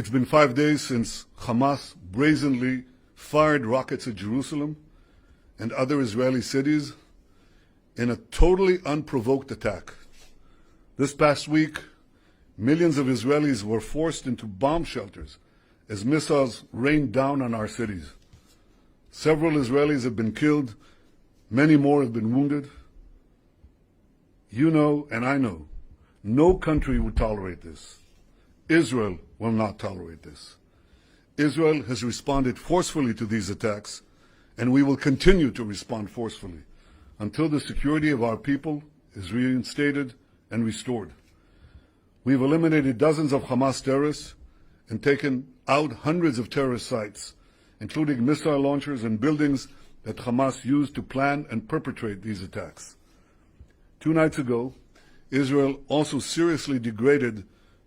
It's been 5 days since Hamas brazenly fired rockets at Jerusalem and other Israeli cities in a totally unprovoked attack. This past week, millions of Israelis were forced into bomb shelters as missiles rained down on our cities. Several Israelis have been killed, many more have been wounded. You know, and I know, no country would tolerate this. Israel will not tolerate this. Israel has responded forcefully to these attacks, and we will continue to respond forcefully until the security of our people is reinstated and restored. We've eliminated dozens of Hamas terrorists and taken out hundreds of terrorist sites, including missile launchers and buildings that Hamas used to plan and perpetrate these attacks. 2 nights ago, Israel also seriously degraded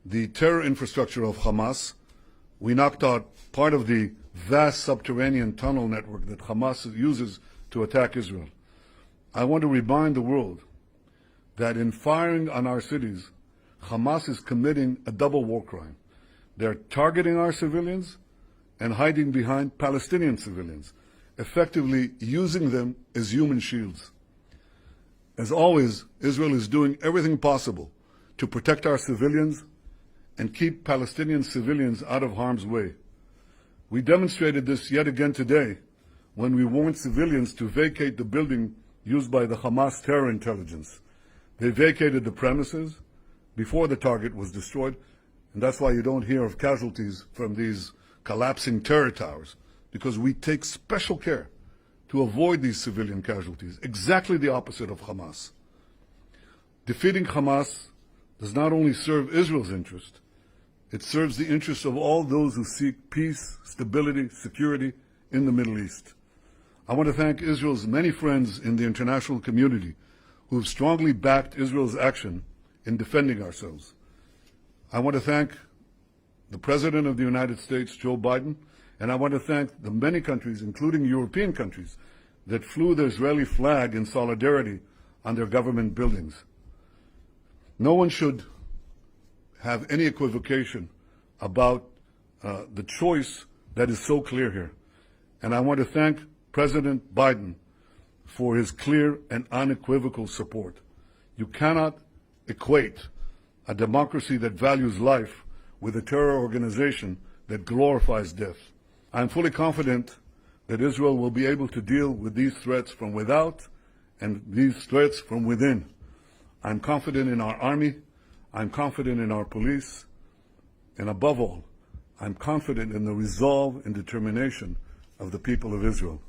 the terror infrastructure of Hamas. We knocked out part of the vast subterranean tunnel network that Hamas uses to attack Israel. I want to remind the world that in firing on our cities, Hamas is committing a double war crime. They're targeting our civilians and hiding behind Palestinian civilians, effectively using them as human shields. As always, Israel is doing everything possible to protect our civilians and keep Palestinian civilians out of harm's way. We demonstrated this yet again today when we warned civilians to vacate the building used by the Hamas terror intelligence. They vacated the premises before the target was destroyed, and that's why you don't hear of casualties from these collapsing terror towers, because we take special care to avoid these civilian casualties, exactly the opposite of Hamas. Defeating Hamas does not only serve Israel's interest, it serves the interests of all those who seek peace, stability, security in the Middle East. I want to thank Israel's many friends in the international community who have strongly backed Israel's action in defending ourselves. I want to thank the President of the United States, Joe Biden, and I want to thank the many countries, including European countries, that flew the Israeli flag in solidarity on their government buildings. No one should have any equivocation about the choice that is so clear here. And I want to thank President Biden for his clear and unequivocal support. You cannot equate a democracy that values life with a terror organization that glorifies death. I am fully confident that Israel will be able to deal with these threats from without and these threats from within. I'm confident in our army, I'm confident in our police, and above all, I'm confident in the resolve and determination of the people of Israel.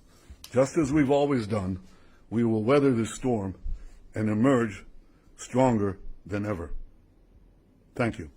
Just as we've always done, we will weather this storm and emerge stronger than ever. Thank you.